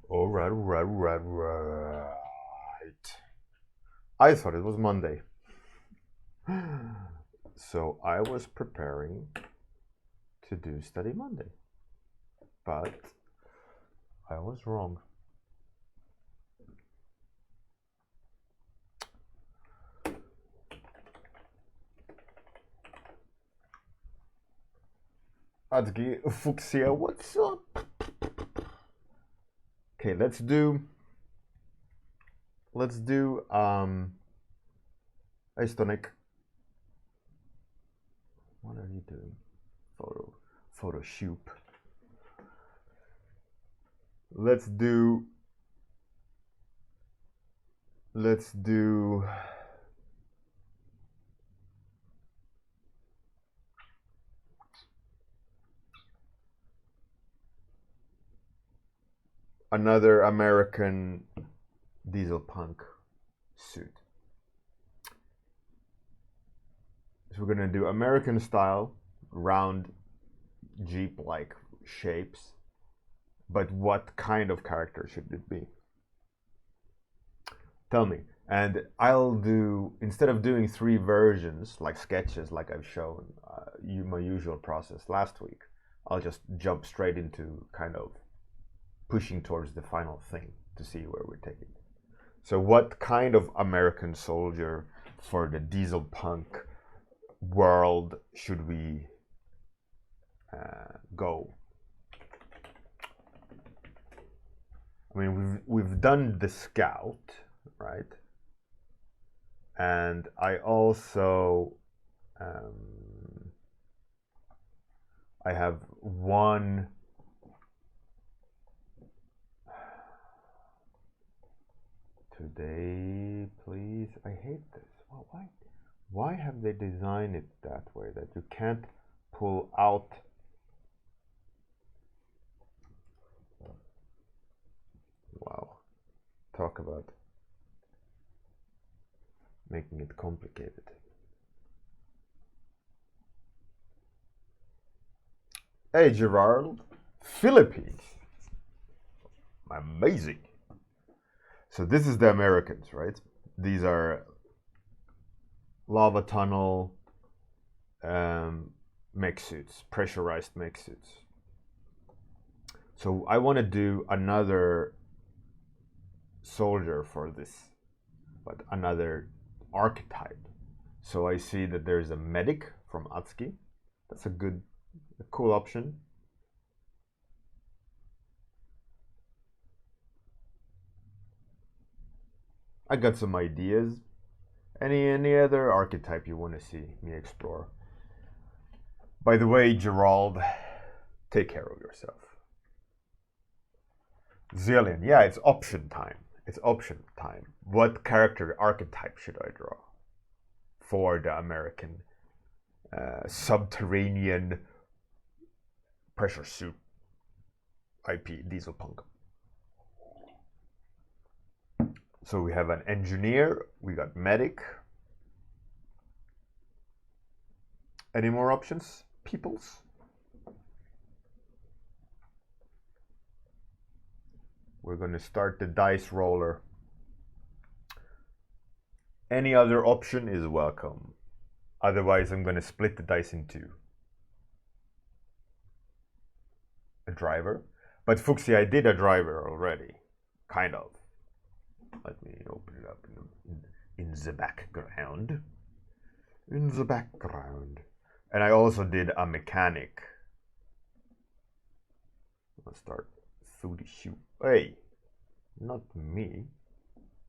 All right, right. I thought it was Monday. So I was preparing to do Study Monday. But I was wrong. Adgi Fuxia, what's up? Okay, let's do Hey Stonic. What are you doing? Photo shoot. Let's do another American diesel punk suit. So we're gonna do American style, round Jeep-like shapes, but what kind of character should it be? Tell me. And I'll do, instead of doing 3 versions, like sketches, like I've shown my usual process last week, I'll just jump straight into kind of pushing towards the final thing to see where we're taking it. So what kind of American soldier for the diesel punk world should we go? I mean, we've done the scout, right? And I also I have one today, please. I hate this. Well, why have they designed it that way that you can't pull out? Wow, talk about making it complicated. Hey Gerard, Philippines, amazing. So this is the Americans, right? These are lava tunnel mech suits, pressurized mech suits. So I want to do another soldier for this, but another archetype. So I see that there's a medic from Atsuki. That's a cool option. I got some ideas. Any other archetype you want to see me explore? By the way, Gerald, take care of yourself. Zillion, yeah, it's option time. It's option time. What character archetype should I draw for the American subterranean pressure suit IP diesel punk? So we have an engineer, we got medic. Any more options, peoples? We're going to start the dice roller. Any other option is welcome. Otherwise, I'm going to split the dice in 2. A driver. But Fuxi, I did a driver already. Kind of. Let me open it up in the background. In the background. And I also did a mechanic. Let's start through the shoot. Hey, not me.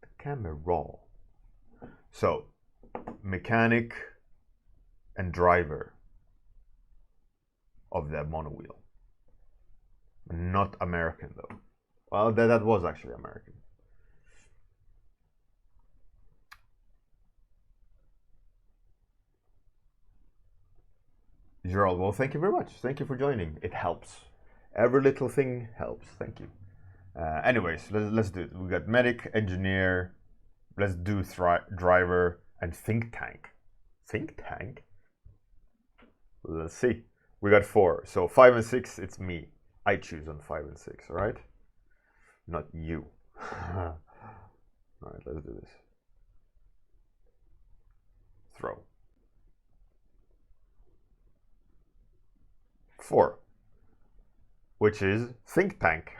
The camera roll. So, mechanic and driver of the monowheel. Not American though. Well, that was actually American. Gerald, well, thank you very much. Thank you for joining. It helps. Every little thing helps. Thank you. Anyways, let's do it. We got medic, engineer. Let's do driver and think tank. Think tank? Let's see. We got 4. So 5 and 6, it's me. I choose on 5 and 6, all right? not you. All right, let's do this. Throw. 4, which is think tank.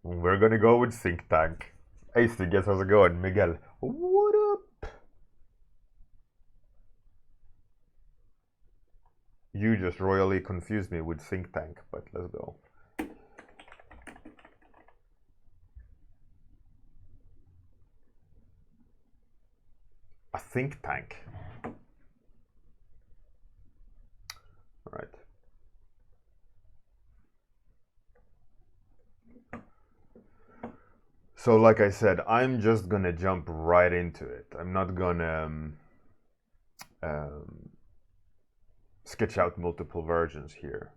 We're gonna go with think tank. Hey, guess how's it going? Miguel, what up? You just royally confused me with think tank, but let's go. A think tank. All right. So like I said, I'm just gonna jump right into it. I'm not gonna sketch out multiple versions here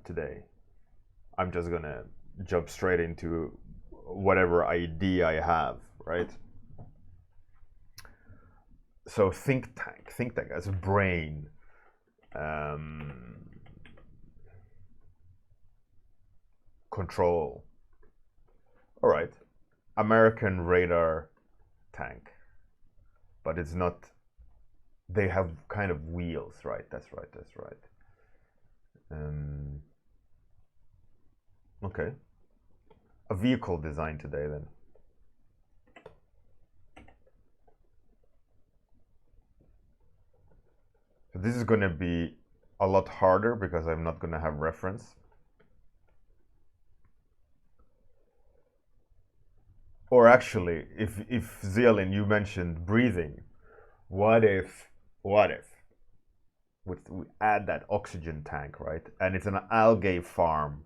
today. I'm just gonna jump straight into whatever idea I have, right? So think tank as a brain. Control. All right, American radar tank, but it's not. They have kind of wheels, right? That's right. That's right. Okay, a vehicle design today then. So this is going to be a lot harder because I'm not going to have reference. Or actually, if Zealin, you mentioned breathing, what if we add that oxygen tank, right? And it's an algae farm.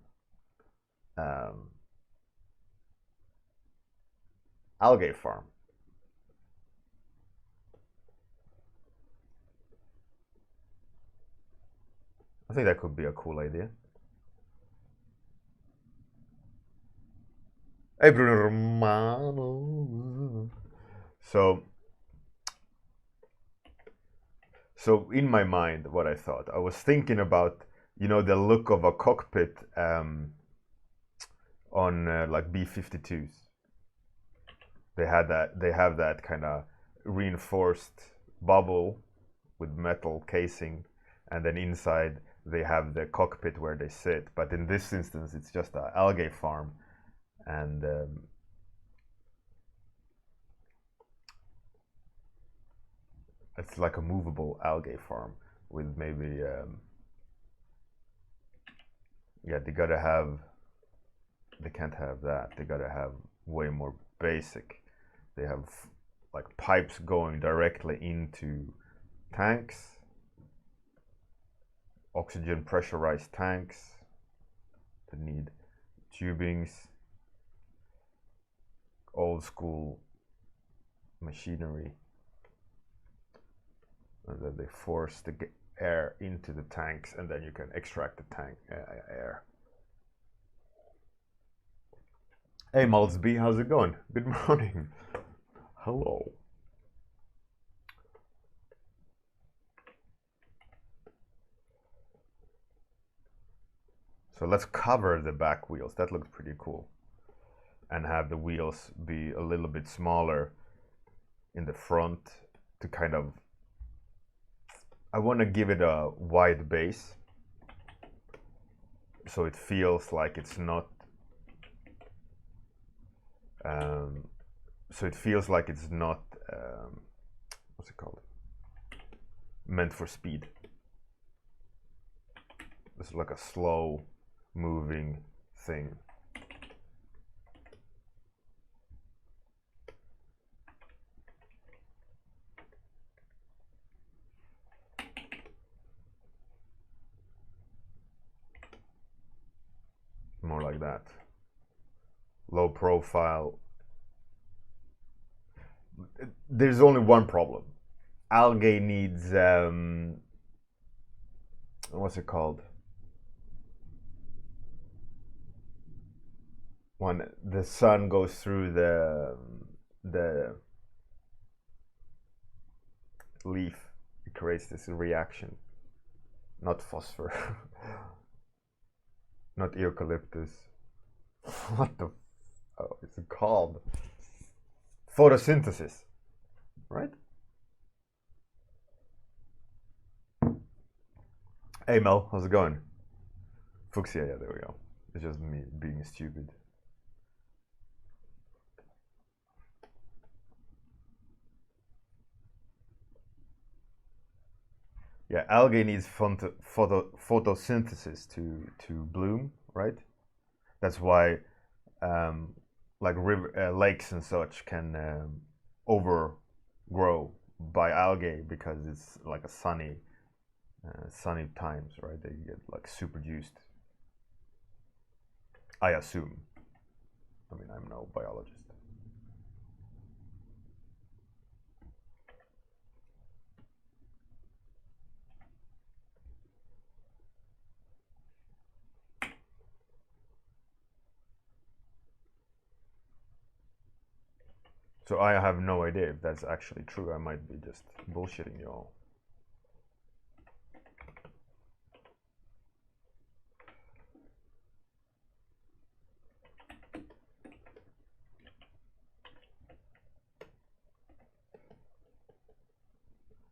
Algae farm. I think that could be a cool idea. Hey, Bruno Romano. So in my mind, what I thought, I was thinking about, the look of a cockpit on like B-52s. They have that kind of reinforced bubble with metal casing, and then inside they have the cockpit where they sit. But in this instance, it's just an algae farm, and it's like a movable algae farm with maybe yeah, they can't have that. They gotta have way more basic. They have like pipes going directly into tanks, oxygen pressurized tanks that need tubings, old school machinery, and then they force the air into the tanks, and then you can extract the tank air. Hey Malsby, how's it going? Good morning. Hello. So let's cover the back wheels. That looks pretty cool. And have the wheels be a little bit smaller in the front to kind of, I want to give it a wide base so it feels like it's not what's it called, meant for speed. This is like a slow moving thing. More like that. Low profile. There's only one problem. Algae needs what's it called? When the sun goes through the leaf, it creates this reaction. Not phosphor. not eucalyptus. What the? Oh, it's called photosynthesis, right? Hey Mel, how's it going? Fuchsia, yeah, there we go. It's just me being stupid. Yeah, algae needs photosynthesis to bloom, right? That's why like lakes and such can overgrow by algae because it's like a sunny times, right? They get like super juiced. I assume. I mean, I'm no biologist. So I have no idea if that's actually true. I might be just bullshitting you all.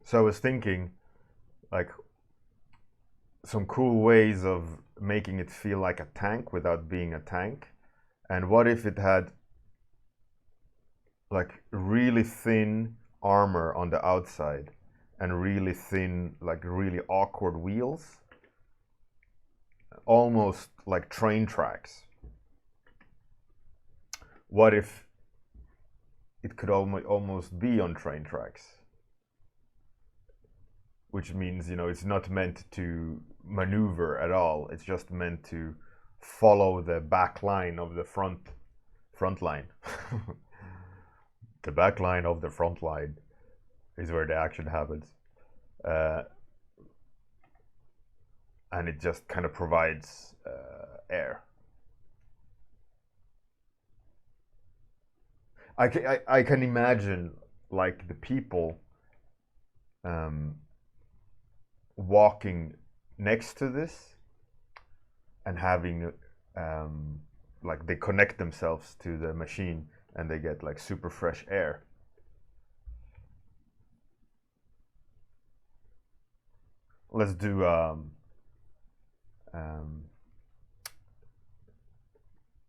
So I was thinking, like, some cool ways of making it feel like a tank without being a tank. And what if it had like really thin armor on the outside and really thin, like really awkward wheels, almost like train tracks? What if it could almost be on train tracks? Which means, you know, it's not meant to maneuver at all. It's just meant to follow the back line of the front line. The back line of the front line is where the action happens. And it just kind of provides air. I can imagine like the people walking next to this and having like they connect themselves to the machine and they get like super fresh air. Let's do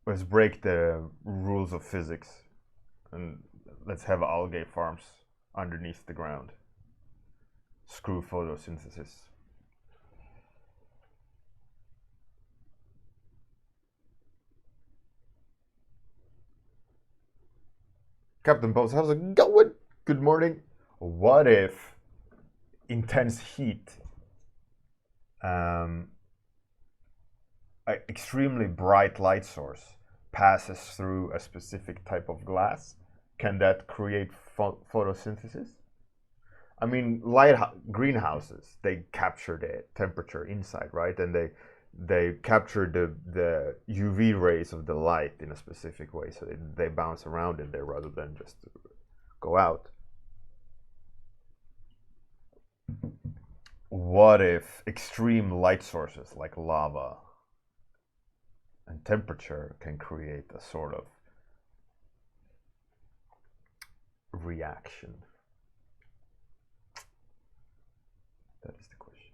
let's break the rules of physics and let's have algae farms underneath the ground. Screw photosynthesis. Captain Post, how's it going? Good morning. What if intense heat, an extremely bright light source passes through a specific type of glass? Can that create photosynthesis? I mean, greenhouses, they capture the temperature inside, right? And they capture the UV rays of the light in a specific way, so they bounce around in there rather than just go out. What if extreme light sources like lava and temperature can create a sort of reaction? That is the question.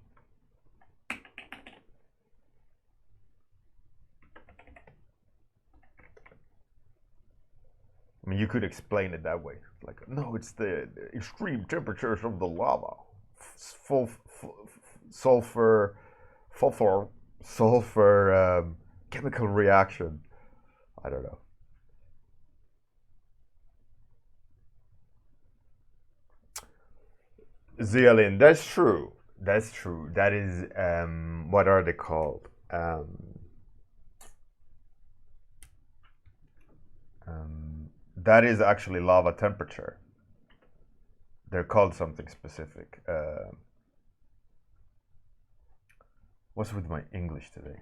I mean, you could explain it that way. Like, no, it's the extreme temperatures of the lava. Sulfur chemical reaction. I don't know. Zeolin, that's true. That's true. That is, what are they called? That is actually lava temperature. They're called something specific. What's with my English today?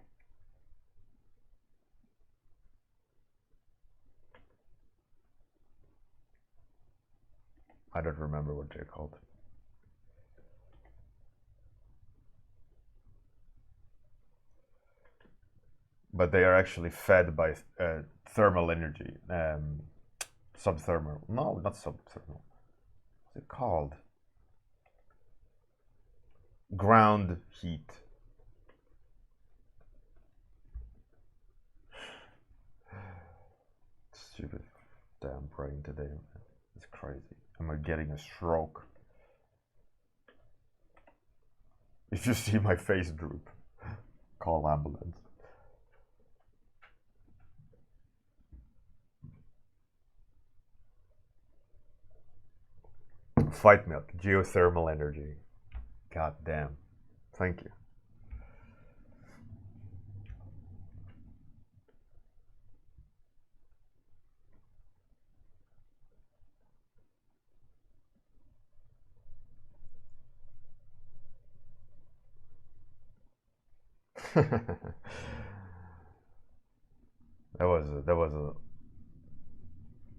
I don't remember what they're called. but they are actually fed by thermal energy, subthermal. No, not subthermal. What's it called? Ground heat. Stupid damn brain today. It's crazy. Am I getting a stroke? If you see my face droop, call ambulance. Fight milk, geothermal energy. God damn. Thank you.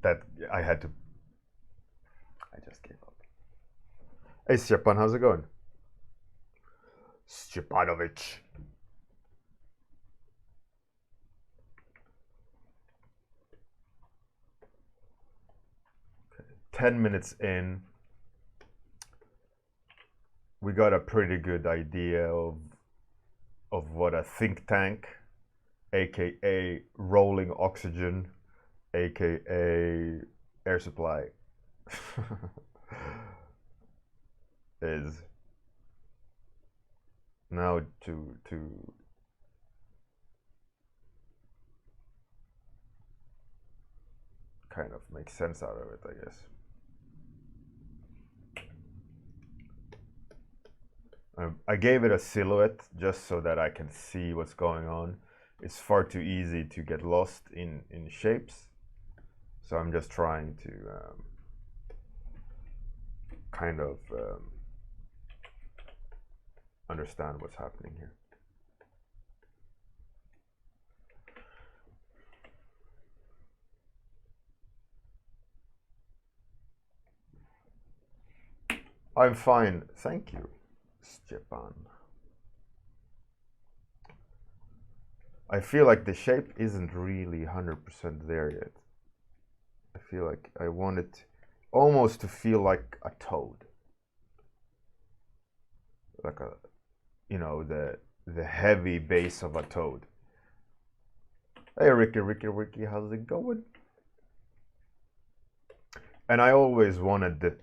that I had to. I just gave up. Hey Stepan, how's it going? Stepanovich. Okay. 10 minutes in, we got a pretty good idea of what a think tank, aka rolling oxygen, aka air supply is. Now to kind of make sense out of it, I guess. I gave it a silhouette just so that I can see what's going on. It's far too easy to get lost in shapes. So I'm just trying to kind of understand what's happening here. I'm fine, thank you, Stepan. I feel like the shape isn't really 100% there yet. I feel like I want it almost to feel like a toad. Like a, you know, the heavy base of a toad. Hey Ricky, how's it going? And I always wanted to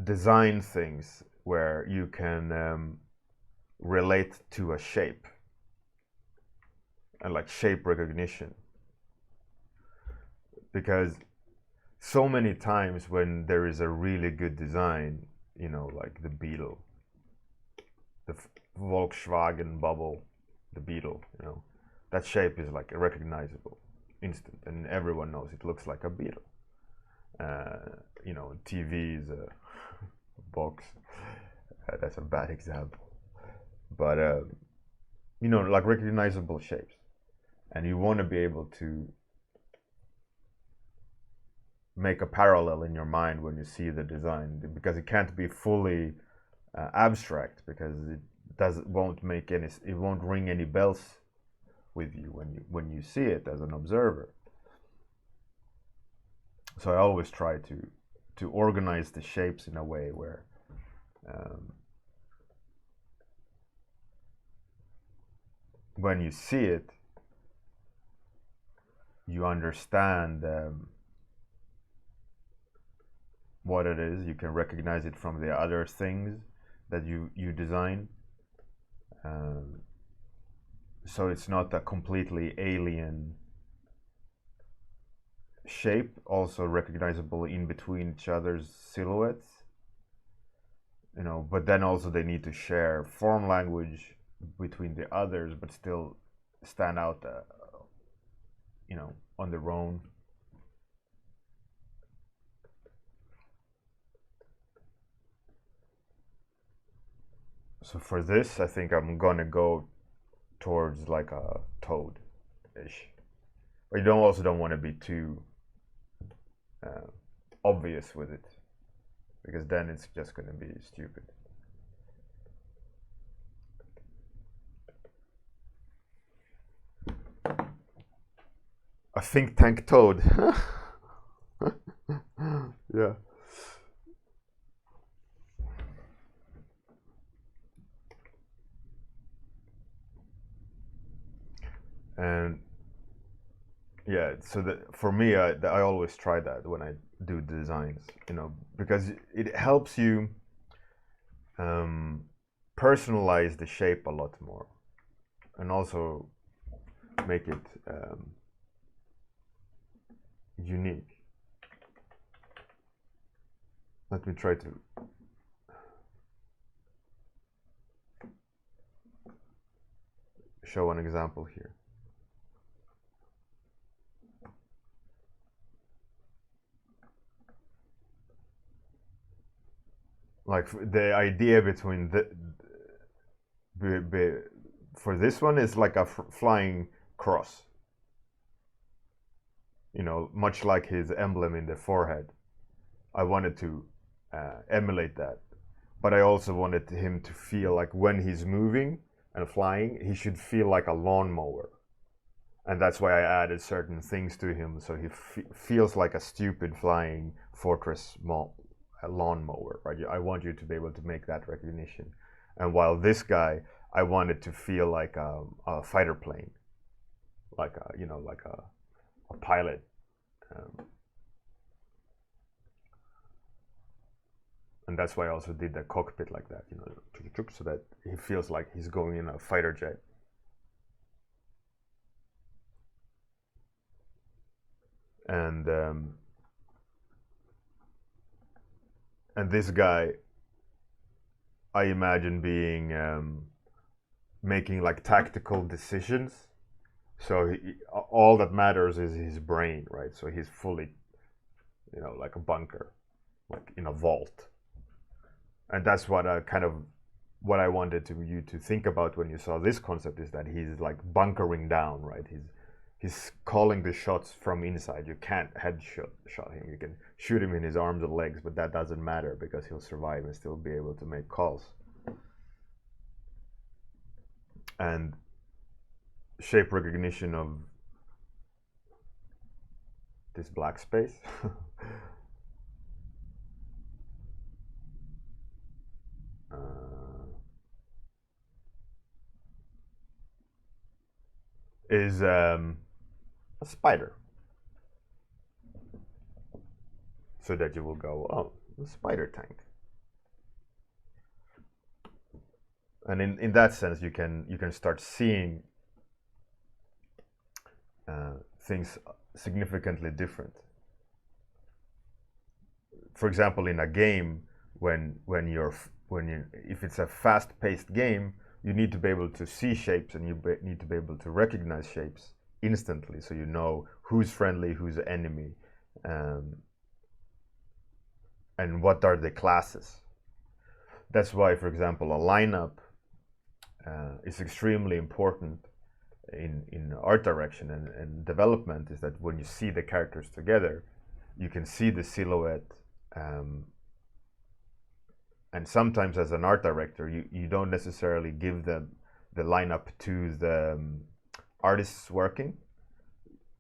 design things where you can relate to a shape. And like shape recognition. Because so many times when there is a really good design, you know, like the Beetle, the Volkswagen bubble, the Beetle, you know, that shape is like recognizable, instant, and everyone knows it looks like a Beetle. You know, TV is a box. That's a bad example, but you know, like recognizable shapes, and you want to be able to make a parallel in your mind when you see the design, because it can't be fully abstract, because it won't ring any bells with you when you see it as an observer. So I always try to organize the shapes in a way where when you see it, you understand what it is. You can recognize it from the other things that you design. So it's not a completely alien shape, also recognizable in between each other's silhouettes, you know, but then also they need to share form language between the others, but still stand out, you know, on their own. So for this, I think I'm gonna go towards like a toad-ish. But you also don't want to be too obvious with it, because then it's just gonna be stupid. a think tank toad. Yeah. And yeah, so that for me, I always try that when I do designs, because it helps you um, personalize the shape a lot more, and also make it unique. Let me try to show an example here. Like the idea between for this one is like a flying cross, much like his emblem in the forehead. I wanted to emulate that, but I also wanted him to feel like when he's moving and flying, he should feel like a lawnmower. And that's why I added certain things to him, so he feels like a stupid flying fortress lawnmower, right? I want you to be able to make that recognition. And while this guy, I wanted to feel like a fighter plane, like a pilot. And that's why I also did the cockpit like that, so that he feels like he's going in a fighter jet. And this guy, I imagine being making like tactical decisions. So all that matters is his brain, right? So he's fully, like a bunker, like in a vault. And that's what what I wanted you to think about when you saw this concept, is that he's like bunkering down, right? He's calling the shots from inside. You can't headshot him. You can shoot him in his arms and legs, but that doesn't matter because he'll survive and still be able to make calls. And shape recognition of this black space is a spider. So that you will go, oh, a spider tank. And in that sense, you can start seeing things significantly different. For example, in a game, if it's a fast-paced game, you need to be able to see shapes, and you need to be able to recognize shapes instantly, so you know who's friendly, who's enemy, and what are the classes. That's why, for example, a lineup is extremely important in art direction and development, is that when you see the characters together, you can see the silhouette. And sometimes as an art director, you don't necessarily give the lineup to the artists working,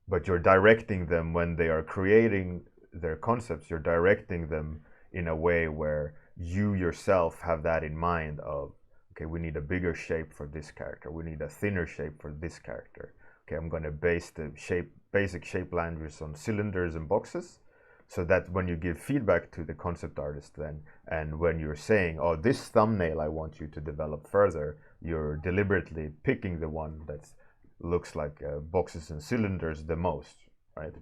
but you're directing them when they are creating their concepts. You're directing them in a way where you yourself have that in mind of, okay, we need a bigger shape for this character. We need a thinner shape for this character. Okay, I'm going to base the basic shape languages on cylinders and boxes, so that when you give feedback to the concept artist then, and when you're saying, oh, this thumbnail I want you to develop further, you're deliberately picking the one that looks like boxes and cylinders the most, right?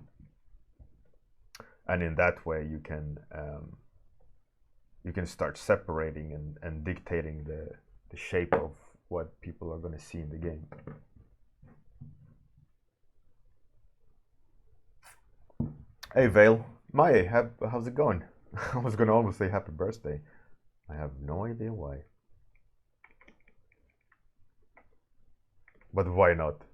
And in that way you can start separating and dictating the shape of what people are going to see in the game. Hey Vale, Maya, how's it going? I was going to almost say happy birthday. I have no idea why. But why not?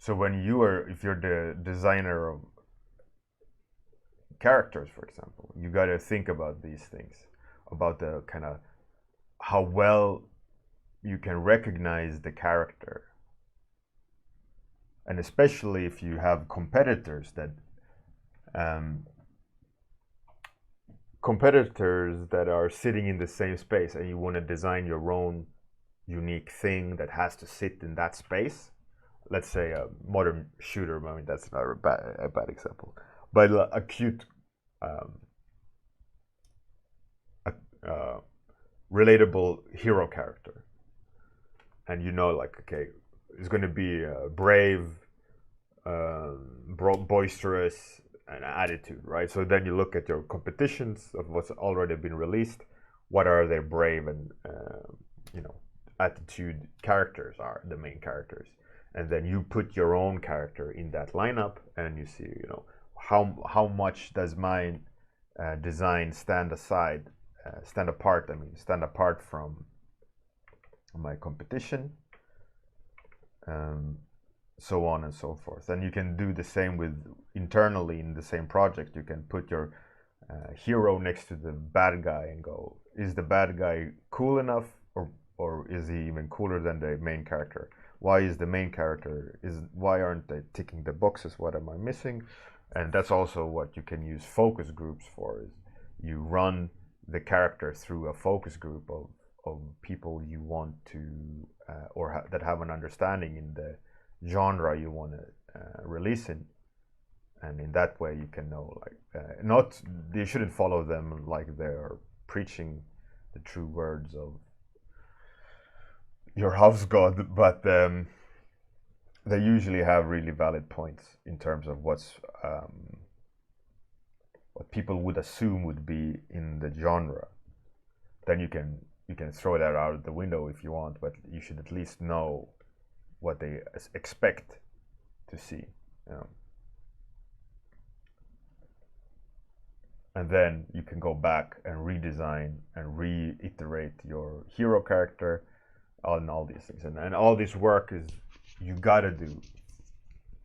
So if you're the designer of characters, for example, you got to think about these things, about the kind of how well you can recognize the character. And especially if you have competitors that are sitting in the same space, and you want to design your own unique thing that has to sit in that space. Let's say a modern shooter. I mean, that's not a bad example, but a cute, relatable hero character, and like, okay, it's going to be brave, boisterous, and attitude, right? So then you look at your competitions of what's already been released. What are their brave and attitude characters are the main characters, and then you put your own character in that lineup, and you see, how much does my design stand apart from my competition, so on and so forth. And you can do the same with internally in the same project. You can put your hero next to the bad guy and go, is the bad guy cool enough, or is he even cooler than the main character? Why aren't they ticking the boxes? What am I missing? And that's also what you can use focus groups for, is you run the character through a focus group of people you want to that have an understanding in the genre you want to release in. And in that way you can know, like, you shouldn't follow them like they're preaching the true words of your house god, but they usually have really valid points in terms of what people would assume would be in the genre. Then you can throw that out the window if you want, but you should at least know what they expect to see. And then you can go back and redesign and reiterate your hero character on all these things. And all this work is you gotta do.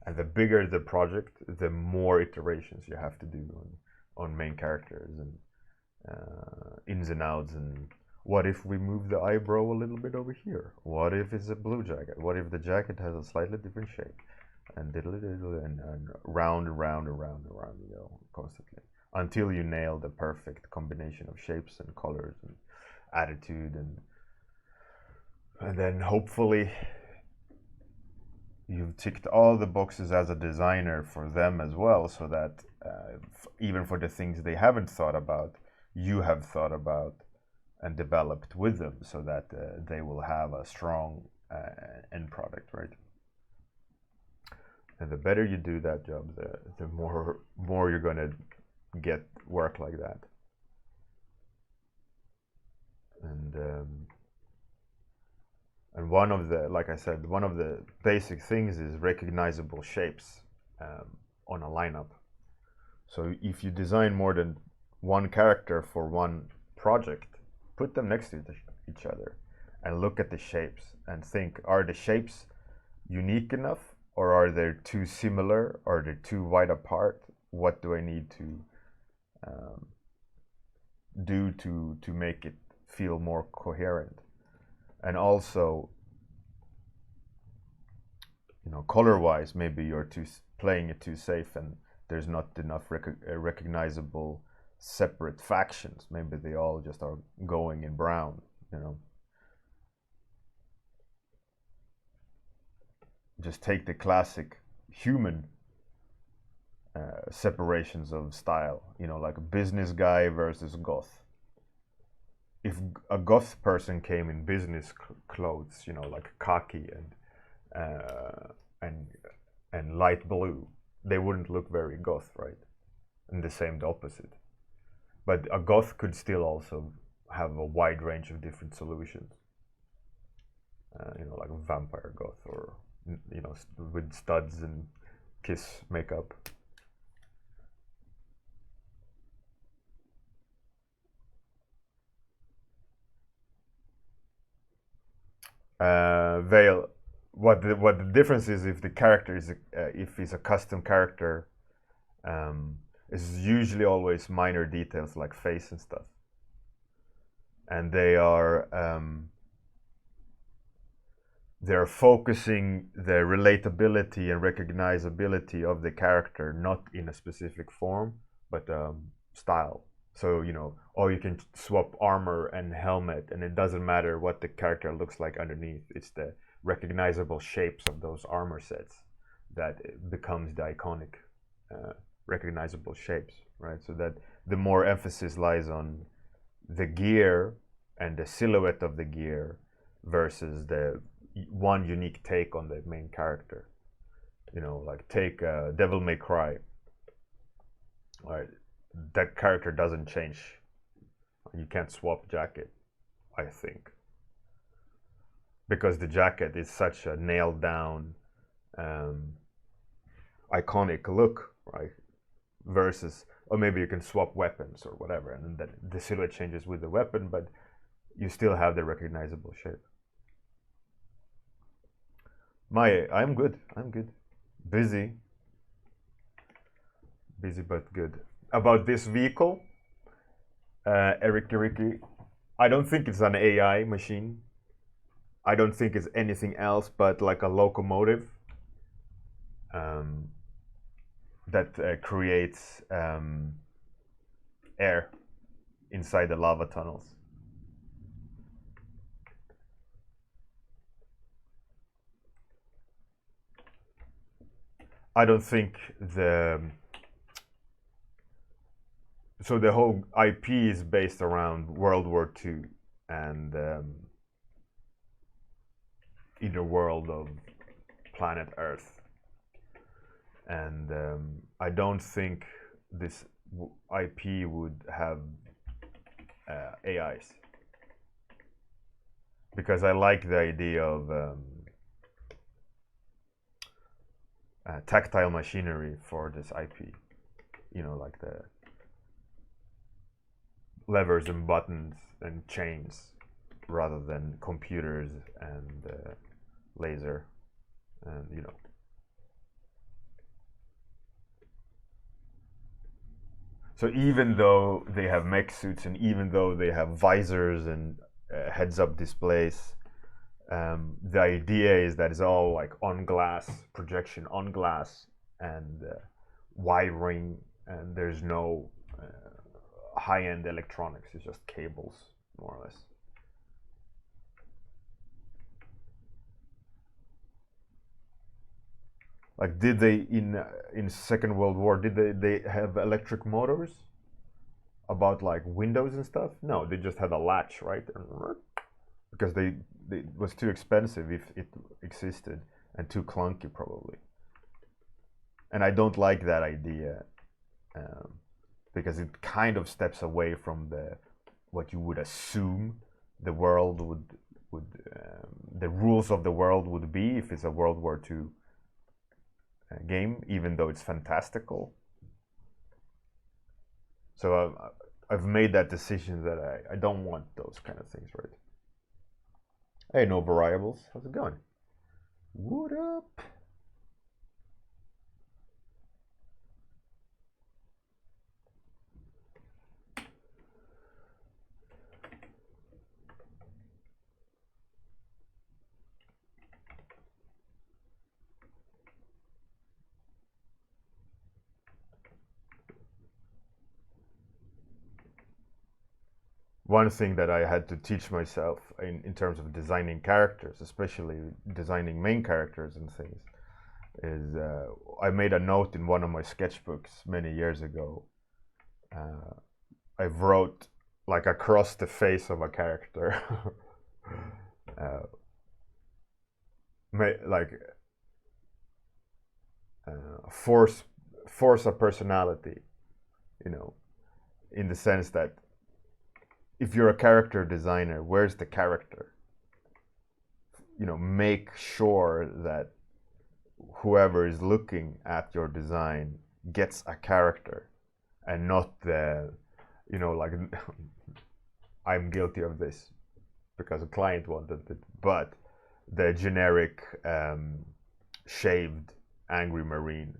And the bigger the project, the more iterations you have to do on main characters and ins and outs. And what if we move the eyebrow a little bit over here? What if it's a blue jacket? What if the jacket has a slightly different shape? And diddle and round and round and round and round, constantly, until you nail the perfect combination of shapes and colors and attitude, and then hopefully you've ticked all the boxes as a designer for them as well, so that even for the things they haven't thought about, you have thought about and developed with them, so that they will have a strong end product, right? And the better you do that job, the more you're going to get work like that. And one of the basic things is recognizable shapes on a lineup. So if you design more than one character for one project, put them next to each other and look at the shapes and think, are the shapes unique enough, or are they too similar, or are they too wide apart? What do I need to do to make it feel more coherent? And also, color-wise, maybe you're playing it too safe, and there's not enough recognizable separate factions. Maybe they all just are going in brown, Just take the classic human separations of style, like a business guy versus goth. If a goth person came in business clothes, like khaki and light blue, they wouldn't look very goth, right? And the same, the opposite. But a goth could still also have a wide range of different solutions, like a vampire goth, or with studs and Kiss makeup. Veil, what the difference is, if the character is if it's a custom character, is usually always minor details like face and stuff, and they're focusing the relatability and recognizability of the character not in a specific form but style. So or you can swap armor and helmet and it doesn't matter what the character looks like underneath. It's the recognizable shapes of those armor sets that becomes the iconic recognizable shapes, right? So that the more emphasis lies on the gear and the silhouette of the gear versus the one unique take on the main character. Like take Devil May Cry. Right, that character doesn't change. You can't swap jacket, I think, because the jacket is such a nailed down, iconic look, right? Versus, or maybe you can swap weapons or whatever, and then the silhouette changes with the weapon, but you still have the recognizable shape. I'm good. Busy but good. About this vehicle, Ricky, I don't think it's an AI machine. I don't think it's anything else but like a locomotive that creates air inside the lava tunnels. I don't think the whole IP is based around World War II and inner world of planet Earth, and I don't think this IP would have AIs, because I like the idea of tactile machinery for this IP. Like the levers and buttons and chains rather than computers and laser and So even though they have mech suits and even though they have visors and heads-up displays, the idea is that it's all like on glass, projection on glass, and wiring, and there's no high-end electronics. It's just cables, more or less. Like, did they in Second World War, did they have electric motors about like windows and stuff? No, they just had a latch, right? Because it was too expensive if it existed, and too clunky probably. And I don't like that idea, because it kind of steps away from what you would assume the world would the rules of the world would be if it's a World War II game, even though it's fantastical. So I've made that decision that I don't want those kind of things, right? Hey, no variables. How's it going? What up? One thing that I had to teach myself in terms of designing characters, especially designing main characters and things, is I made a note in one of my sketchbooks many years ago. I wrote like across the face of a character, like force a personality, in the sense that if you're a character designer, where's the character? Make sure that whoever is looking at your design gets a character and not like I'm guilty of this because a client wanted it, but the generic shaved angry marine,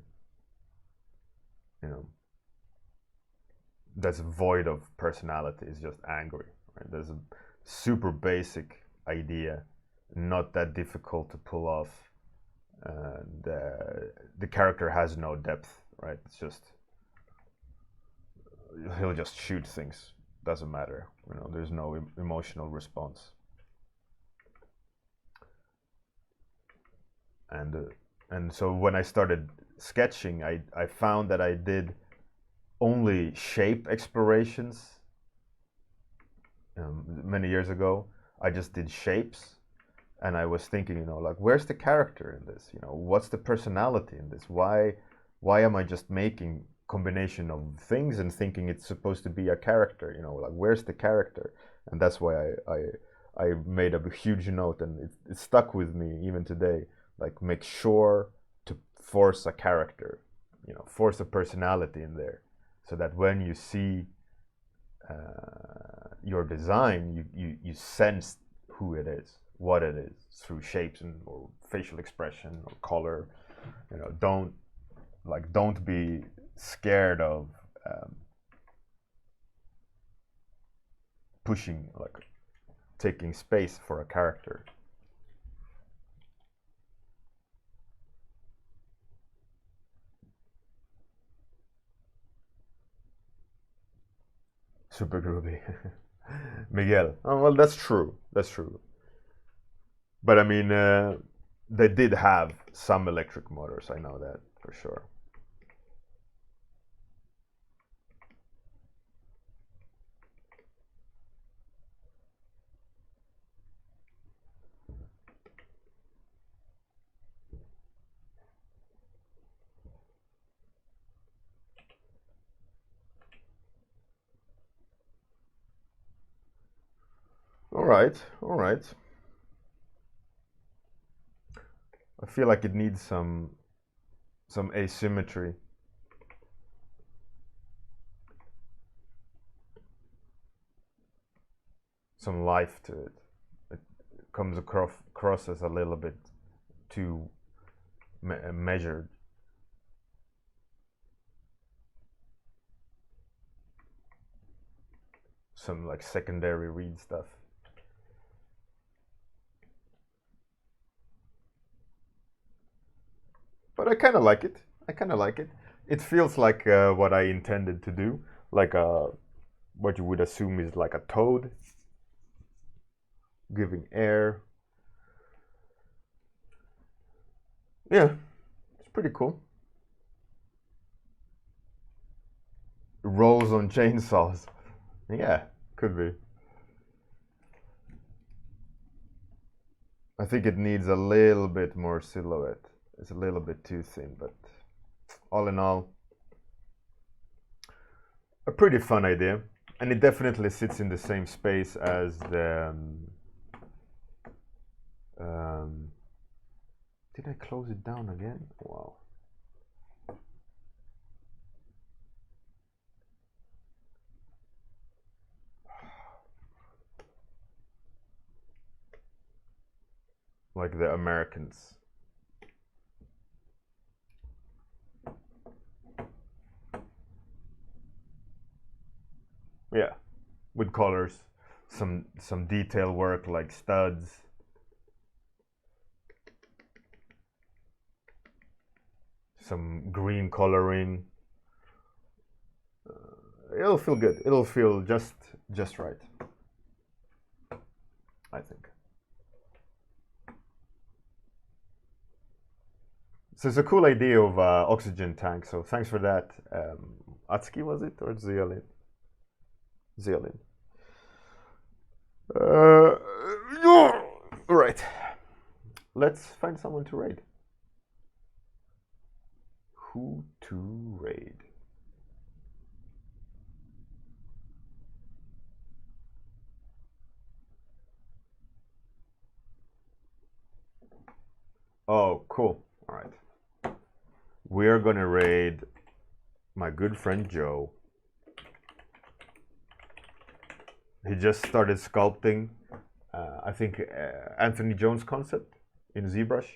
you know, that's void of personality, is just angry. Right? There's a super basic idea, not that difficult to pull off. The character has no depth, right? It's just he'll just shoot things. Doesn't matter, you know. There's no emotional response. And so when I started sketching, I found that I did only shape explorations. Many years ago, I just did shapes, and I was thinking, you know, like, where's the character in this? You know, what's the personality in this? Why am I just making combination of things and thinking it's supposed to be a character? You know, like, where's the character? And that's why I made a huge note, and it stuck with me even today. Like, make sure to force a character, you know, force a personality in there, so that when you see your design, you sense who it is, what it is, through shapes and or facial expression or color. You know, don't be scared of pushing, like taking space for a character. Super groovy. Miguel. Oh, well, that's true. That's true. But I mean, they did have some electric motors. I know that for sure. All right, all right. I feel like it needs some asymmetry. Some life to it. It comes across as a little bit too measured. Some like secondary read stuff. But I kind of like it. I kind of like it. It feels like what I intended to do, like what you would assume is like a toad giving air. Yeah, it's pretty cool. Rolls on chainsaws. Yeah, could be. I think it needs a little bit more silhouette. It's a little bit too thin, but all in all, a pretty fun idea. And it definitely sits in the same space as the... did I close it down again? Wow. Like the Americans. Yeah, with colors, some detail work like studs. Some green coloring. It'll feel good. It'll feel just right, I think. So it's a cool idea of oxygen tank. So thanks for that, Atsuki, was it, or Zeolin? Zeolin. All right. Let's find someone to raid. Who to raid? Oh, cool. All right. We are gonna raid my good friend Joe. He just started sculpting. I think Anthony Jones concept in ZBrush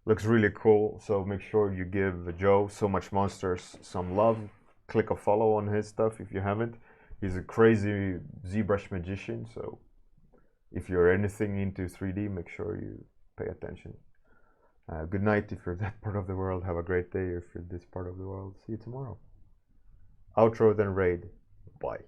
looks really cool. So make sure you give Joe So Much Monsters some love. Click a follow on his stuff if you haven't. He's a crazy ZBrush magician. So if you're anything into 3D, make sure you pay attention. Good night if you're that part of the world. Have a great day if you're this part of the world. See you tomorrow. Outro, then raid. Bye.